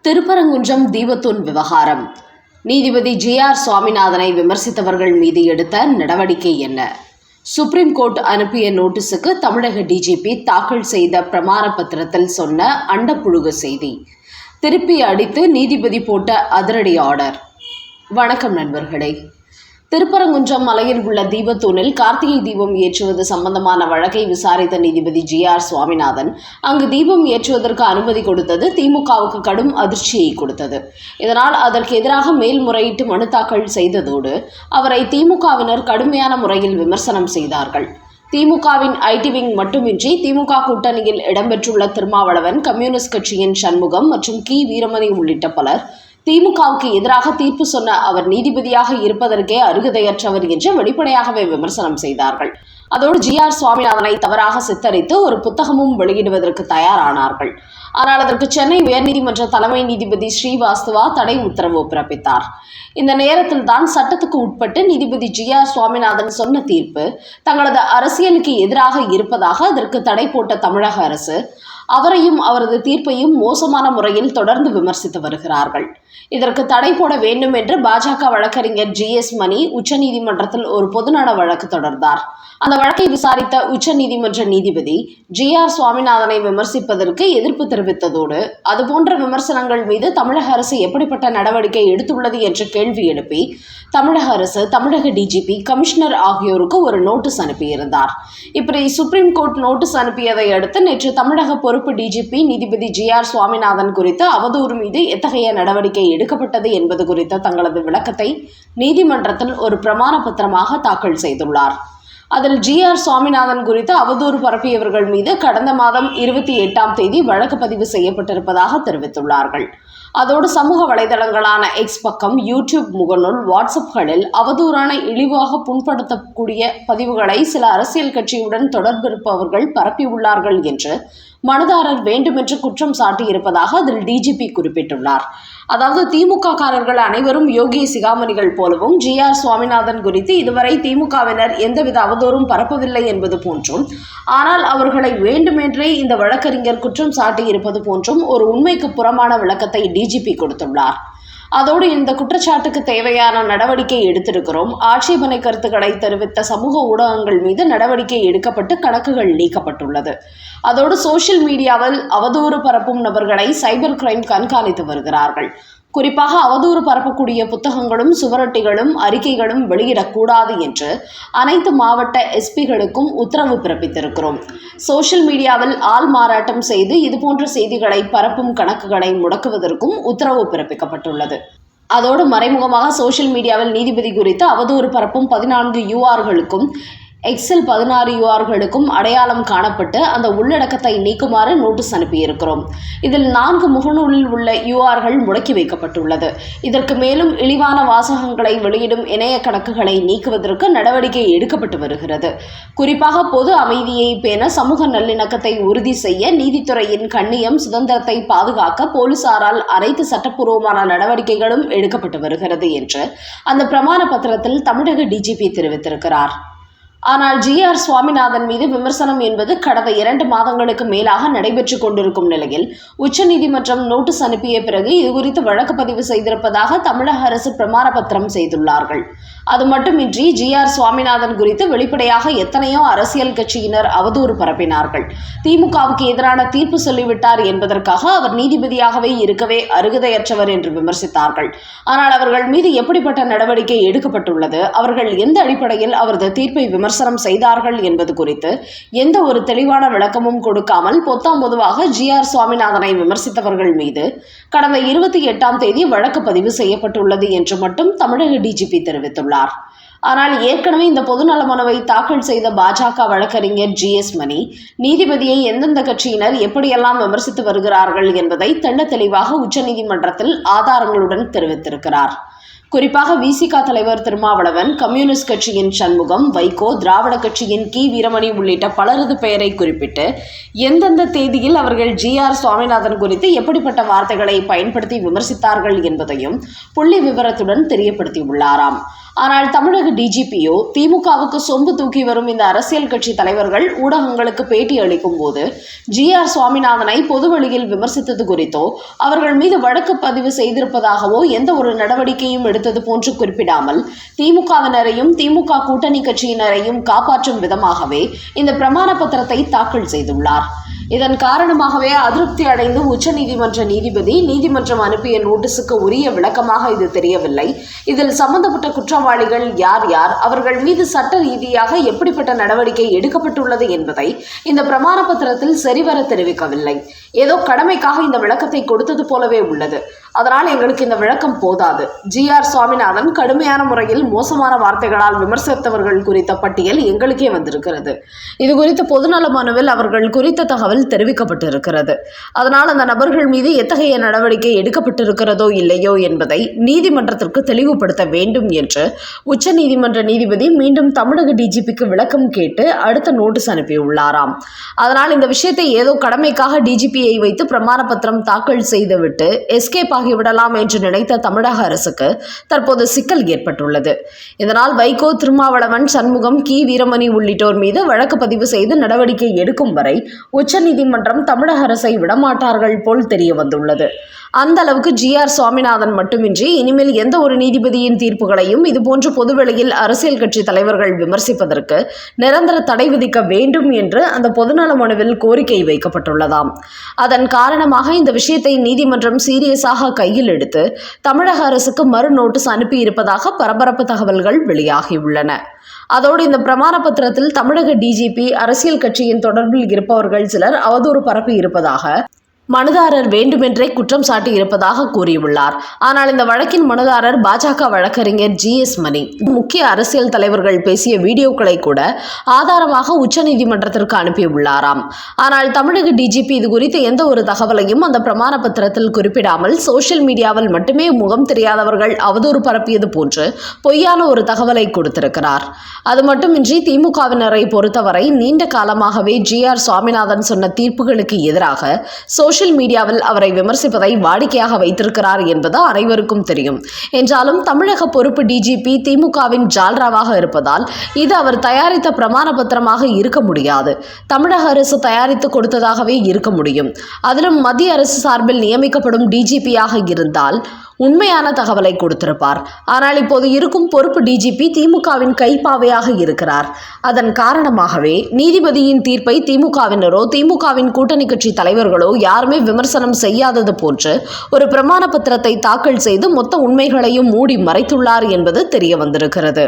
திருப்பரங்குன்றம் தீபத்தூண் விவகாரம். நீதிபதி ஜி.ஆர். சுவாமிநாதனை விமர்சித்தவர்கள் மீது எடுத்த நடவடிக்கை என்ன? சுப்ரீம் கோர்ட் அனுப்பிய நோட்டீஸுக்கு தமிழக டிஜிபி தாக்கல் செய்த பிரமாண பத்திரத்தில் சொன்ன அண்டப்புழுகு செய்தி. திருப்பி அடித்து நீதிபதி போட்ட அதிரடி ஆர்டர். வணக்கம் நண்பர்களே. திருப்பரங்குன்றம் மலையில் உள்ள தீபத்தூணில் கார்த்திகை தீபம் ஏற்றுவது சம்பந்தமான வழக்கை விசாரித்த நீதிபதி ஜி.ஆர். சுவாமிநாதன் அங்கு தீபம் ஏற்றுவதற்கு அனுமதி கொடுத்தது திமுகவுக்கு கடும் அதிர்ச்சியை கொடுத்தது. இதனால் அதற்கு எதிராக மேல்முறையீட்டு மனு தாக்கல் செய்ததோடு அவரை திமுகவினர் கடுமையான முறையில் விமர்சனம் செய்தார்கள். திமுகவின் ஐடி விங் மட்டுமின்றி திமுக கூட்டணியில் இடம்பெற்றுள்ள திருமாவளவன், கம்யூனிஸ்ட் கட்சியின் சண்முகம் மற்றும் கி. வீரமணி உள்ளிட்ட பலர் திமுகவுக்கு எதிராக தீர்ப்பு சொன்ன அவர் நீதிபதியாக இருப்பதற்கே அருகதையற்றவர் என்று வெளிப்படையாகவே விமர்சனம் செய்தார்கள். அதோடு ஜி.ஆர். சுவாமிநாதனை தவறாக சித்தரித்து ஒரு புத்தகமும் வெளியிடுவதற்கு தயாரானார்கள். ஆனால் அதற்கு சென்னை உயர்நீதிமன்ற தலைமை நீதிபதி ஸ்ரீவாஸ்தவா தடை உத்தரவு பிறப்பித்தார். இந்த நேரத்தில் தான் சட்டத்துக்கு உட்பட்டு நீதிபதி ஜி.ஆர். சுவாமிநாதன் சொன்ன தீர்ப்பு தங்களது அரசியலுக்கு எதிராக இருப்பதாக அதற்கு தடை போட்ட தமிழக அரசு அவரையும் அவரது தீர்ப்பையும் மோசமான முறையில் தொடர்ந்து விமர்சித்து வருகிறார்கள். இதற்கு தடை போட வேண்டும் என்று பாஜக வழக்கறிஞர் ஜி.எஸ். மணி உச்சநீதிமன்றத்தில் ஒரு பொதுநல வழக்கு தொடர்ந்தார். அந்த வழக்கை விசாரித்த உச்சநீதிமன்ற நீதிபதி ஜி.ஆர். சுவாமிநாதனை விமர்சிப்பதற்கு எதிர்ப்பு தெரிவித்ததோடு அதுபோன்ற விமர்சனங்கள் மீது தமிழக அரசு எப்படிப்பட்ட நடவடிக்கை எடுத்துள்ளது என்று கேள்வி எழுப்பி தமிழக அரசு, தமிழக டிஜிபி, கமிஷனர் ஆகியோருக்கு ஒரு நோட்டீஸ் அனுப்பியிருந்தார். இப்படி சுப்ரீம் கோர்ட் நோட்டீஸ் அனுப்பியதை அடுத்து நேற்று தமிழக பொறுப்பு டிஜிபி நீதிபதி ஜி.ஆர். சுவாமிநாதன் குறித்து அவதூறு மீது எத்தகைய நடவடிக்கை எடுக்கப்பட்டது என்பது குறித்த தங்களது விளக்கத்தை நீதிமன்றத்தில் ஒரு பிரமாண பத்திரமாக தாக்கல் செய்துள்ளார். அதில் ஜி.ஆர். சுவாமிநாதன் குறித்து அவதூறு பரப்பியவர்கள் மீது கடந்த மாதம் 28ஆம் தேதி வழக்கு பதிவு செய்யப்பட்டிருப்பதாக தெரிவித்துள்ளார்கள். அதோடு சமூக வலைதளங்களான எக்ஸ் பக்கம், யூடியூப் முகநூல், வாட்ஸ்அப்களில் அவதூறான, இழிவாக புண்படுத்தக்கூடிய பதிவுகளை சில அரசியல் கட்சியுடன் தொடர்பிருப்பவர்கள் பரப்பியுள்ளார்கள் என்று மனுதாரர் வேண்டுமென்று குற்றம் சாட்டியிருப்பதாக அதில் டிஜிபி குறிப்பிட்டுள்ளார். அதாவது திமுக-காரர்கள் அனைவரும் யோகிய சிகாமணிகள் போலவும் ஜி.ஆர். சுவாமிநாதன் குறித்து இதுவரை திமுகவினர் எந்தவித அவதூறும் பரப்பவில்லை என்பது போன்றும், ஆனால் அவர்களை வேண்டுமென்றே இந்த வழக்கறிஞர் குற்றம் சாட்டியிருப்பது போன்றும் ஒரு உண்மைக்கு புறமான விளக்கத்தை டிஜிபி கொடுத்துள்ளார். அதோடு இந்த குற்றச்சாட்டுக்கு தேவையான நடவடிக்கை எடுத்திருக்கிறோம். ஆட்சேபனை கருத்துக்களை தெரிவித்த சமூக ஊடகங்கள் மீது நடவடிக்கை எடுக்கப்பட்டு கணக்குகள் நீக்கப்பட்டுள்ளது. அதோடு சோசியல் மீடியாவில் அவதூறு பரப்பும் நபர்களை சைபர் கிரைம் கண்காணித்து வருகிறார்கள். குறிப்பாக அவதூறு பரப்பக்கூடிய புத்தகங்களும் சுவரொட்டிகளும் அறிக்கைகளும் வெளியிடக்கூடாது என்று அனைத்து மாவட்ட எஸ்பிகளுக்கும் உத்தரவு பிறப்பித்திருக்கிறோம். சோசியல் மீடியாவில் ஆள் மாறாட்டம் செய்து இதுபோன்ற செய்திகளை பரப்பும் கணக்குகளை முடக்குவதற்கும் உத்தரவு பிறப்பிக்கப்பட்டுள்ளது. அதோடு மறைமுகமாக சோசியல் மீடியாவில் நீதிபதி குறித்து அவதூறு பரப்பும் 14 URகளுக்கும் எக்ஸில் 16 URகளுக்கும் அடையாளம் காணப்பட்டு அந்த உள்ளடக்கத்தை நீக்குமாறு நோட்டீஸ் அனுப்பியிருக்கிறோம். இதில் 4 முகநூலில் உள்ள URகள் முடக்கி வைக்கப்பட்டுள்ளது. இதற்கு மேலும் இழிவான வாசகங்களை வெளியிடும் இணைய கணக்குகளை நீக்குவதற்கு நடவடிக்கை எடுக்கப்பட்டு வருகிறது. குறிப்பாக பொது அமைதியை பேண, சமூக நல்லிணக்கத்தை உறுதி செய்ய, நீதித்துறையின் கண்ணியம், சுதந்திரத்தை பாதுகாக்க போலீசாரால் அனைத்து சட்டப்பூர்வமான நடவடிக்கைகளும் எடுக்கப்பட்டு வருகிறது என்று அந்த பிரமாண பத்திரத்தில் தமிழக டிஜிபி தெரிவித்திருக்கிறார். ஆனால் ஜி.ஆர். சுவாமிநாதன் மீது விமர்சனம் என்பது கடந்த 2 மாதங்களுக்கு மேலாக நடைபெற்று கொண்டிருக்கும் நிலையில் உச்சநீதிமன்றம் நோட்டீஸ் அனுப்பிய பிறகு இதுகுறித்து வழக்கு பதிவு செய்திருப்பதாக தமிழக அரசு பிரமாண பத்திரம் செய்துள்ளார்கள். அது மட்டுமின்றி ஜி.ஆர். சுவாமிநாதன் குறித்து வெளிப்படையாக எத்தனையோ அரசியல் கட்சியினர் அவதூறு பரப்பினார்கள். திமுகவுக்கு எதிரான தீர்ப்பு சொல்லிவிட்டார் என்பதற்காக அவர் நீதிபதியாகவே இருக்கவே அருகதையற்றவர் என்று விமர்சித்தார்கள். ஆனால் அவர்கள் மீது எப்படிப்பட்ட நடவடிக்கை எடுக்கப்பட்டுள்ளது, அவர்கள் எந்த அடிப்படையில் அவரது தீர்ப்பை விமர்சனம் செய்தார்கள் என்பது குறித்து எந்த ஒரு தெளிவான விளக்கமும் கொடுக்காமல் பொத்தாம் பொதுவாக ஜி.ஆர். சுவாமிநாதனை விமர்சித்தவர்கள் மீது கடந்த 28ஆம் தேதி வழக்கு பதிவு செய்யப்பட்டுள்ளது என்று மட்டும் தமிழக டிஜிபி தெரிவித்துள்ளார். ஆனால் ஏற்கனவே இந்த பொதுநல மனுவை தாக்கல் செய்த பாஜக வழக்கறிஞர் ஜி.எஸ். மணி நீதிபதியை எந்தெந்த கட்சியினர் எப்படியெல்லாம் விமர்சித்து வருகிறார்கள் என்பதை தெள்ள தெளிவாக உச்சநீதிமன்றத்தில் ஆதாரங்களுடன் தெரிவித்திருக்கிறார். குறிப்பாக விசிக தலைவர் திருமாவளவன், கம்யூனிஸ்ட் கட்சியின் சண்முகம், வைகோ, திராவிட கட்சியின் கி. வீரமணி உள்ளிட்ட பலரது பெயரை குறிப்பிட்டு எந்தெந்த தேதியில் அவர்கள் ஜி.ஆர். சுவாமிநாதன் குறித்து எப்படிப்பட்ட வார்த்தைகளை பயன்படுத்தி விமர்சித்தார்கள் என்பதையும் புள்ளி விவரத்துடன் தெரியப்படுத்தியுள்ளாராம். ஆனால் தமிழக டிஜிபியோ திமுகவுக்கு சொம்பு தூக்கி வரும் இந்த அரசியல் கட்சி தலைவர்கள் ஊடகங்களுக்கு பேட்டி அளிக்கும் போது GR சுவாமிநாதனை பொதுவெளியில் விமர்சித்தது குறித்தோ அவர்கள் மீது வழக்கு பதிவு செய்திருப்பதாகவோ எந்த ஒரு நடவடிக்கையும் எடுத்தது போன்று குறிப்பிடாமல் திமுகவினரையும் திமுக கூட்டணி கட்சியினரையும் காப்பாற்றும் விதமாகவே இந்த பிரமாண பத்திரத்தை தாக்கல் செய்துள்ளார். இதன் காரணமாகவே அதிருப்தி அடைந்து உச்சநீதிமன்ற நீதிபதி நீதிமன்றம் அனுப்பிய நோட்டீஸுக்கு உரிய விளக்கமாக இது தெரியவில்லை. இதில் சம்பந்தப்பட்ட குற்றவாளிகள் யார் யார், அவர்கள் மீது சட்ட ரீதியாக எப்படிப்பட்ட நடவடிக்கை எடுக்கப்பட்டுள்ளது என்பதை இந்த பிரமாண பத்திரத்தில் சரிவர தெரிவிக்கவில்லை. ஏதோ கடமைக்காக இந்த விளக்கத்தை கொடுத்தது போலவே உள்ளது. அதனால் எங்களுக்கு இந்த விளக்கம் போதாது. GR சுவாமிநாதன் கடுமையான முறையில் மோசமான வார்த்தைகளால் விமர்சித்தவர்கள் குறித்த பட்டியல் எங்களுக்கே வந்திருக்கிறது. இது குறித்த பொதுநல மனுவில் அவர்கள் குறித்த தகவல் தெரிவிக்கப்பட்டிருக்கிறது. அதனால் அந்த நபர்கள் மீது எத்தகைய நடவடிக்கை எடுக்கப்பட்டிருக்கிறதோ இல்லையோ என்பதை நீதிமன்றத்திற்கு தெளிவுபடுத்த வேண்டும் என்று உச்சநீதிமன்ற நீதிபதி மீண்டும் தமிழக டிஜிபிக்கு விளக்கம் கேட்டு அடுத்த நோட்டீஸ் அனுப்பியுள்ளாராம். அதனால் இந்த விஷயத்தை ஏதோ கடமைக்காக டிஜிபியை வைத்து பிரமாண பத்திரம் தாக்கல் செய்துவிட்டு எஸ்கேப் ஆகிவிடலாம் என்று நினைத்த தமிழக அரசுக்கு தற்போது சிக்கல் ஏற்பட்டுள்ளது. இதனால் வைகோ, திருமாவளவன், சண்முகம், கி. வீரமணி உள்ளிட்டோர் மீது வழக்கு பதிவு செய்து நடவடிக்கை எடுக்கும் வரை உச்சநீதிமன்றம் தமிழக அரசை விடமாட்டார்கள் போல் தெரிய வந்துள்ளது. அந்த அளவுக்கு GR சுவாமிநாதன் மட்டுமின்றி இனிமேல் எந்த ஒரு நீதிபதியின் தீர்ப்புகளையும் இதுபோன்ற பொதுவெளியில் அரசியல் கட்சி தலைவர்கள் விமர்சிப்பதற்கு நிரந்தர தடை விதிக்க வேண்டும் என்று அந்த பொதுநல மனுவில் கோரிக்கை வைக்கப்பட்டுள்ளதாம். அதன் காரணமாக இந்த விஷயத்தை நீதிமன்றம் சீரியஸாக கையில் எடுத்து தமிழக அரசுக்கு மறு நோட்டீஸ் அனுப்பியிருப்பதாக பரபரப்பு தகவல்கள் வெளியாகியுள்ளன. அதோடு இந்த பிரமாண பத்திரத்தில் தமிழக டிஜிபி அரசியல் கட்சியின் தொடர்பில் இருப்பவர்கள் சிலர் அவதூறு பரப்பி இருப்பதாக மனுதாரர் வேண்டுமென்றே குற்றம் சாட்டி இருப்பதாக கூறியுள்ளார். ஆனால் இந்த வழக்கின் மனுதாரர் பாஜக வழக்கறிஞர் GS மணி முக்கிய அரசியல் தலைவர்கள் பேசிய வீடியோக்களை கூட ஆதாரமாக உச்சநீதிமன்றத்திற்கு அனுப்பியுள்ளாராம். ஆனால் தமிழக டிஜிபி இது குறித்த எந்த ஒரு தகவலையும் அந்த பிரமாண பத்திரத்தில் குறிப்பிடாமல் சோசியல் மீடியாவில் மட்டுமே முகம் தெரியாதவர்கள் அவதூறு பரப்பியது போன்று பொய்யான ஒரு தகவலை கொடுத்திருக்கிறார். அது மட்டுமின்றி திமுகவினரை பொறுத்தவரை நீண்ட காலமாகவே GR சுவாமிநாதன் சொன்ன தீர்ப்புகளுக்கு எதிராக சோசியல் மீடியாவில் அவரை விமர்சிப்பதை வாடிக்கையாக வைத்திருக்கிறார் என்பது அனைவருக்கும் தெரியும். என்றாலும் தமிழக பொறுப்பு டிஜிபி திமுகவின் ஜால்ராவாக இருப்பதால் இது அவர் தயாரித்த பிரமாண பத்திரமாக இருக்க முடியாது. தமிழக அரசு தயாரித்து கொடுத்ததாகவே இருக்க முடியும். அதிலும் மத்திய அரசு சார்பில் நியமிக்கப்படும் டிஜிபியாக இருந்தால் உண்மையான தகவலை கொடுத்திருப்பார். ஆனால் இப்போது இருக்கும் பொறுப்பு டிஜிபி திமுகவின் கைப்பாவையாக இருக்கிறார். அதன் காரணமாகவே நீதிபதியின் தீர்ப்பை திமுகவினரோ திமுகவின் கூட்டணி கட்சி தலைவர்களோ யாருமே விமர்சனம் செய்யாதது போன்று ஒரு பிரமாண பத்திரத்தை தாக்கல் செய்து மொத்த உண்மைகளையும் மூடி மறைத்துள்ளார் என்பது தெரிய வந்திருக்கிறது.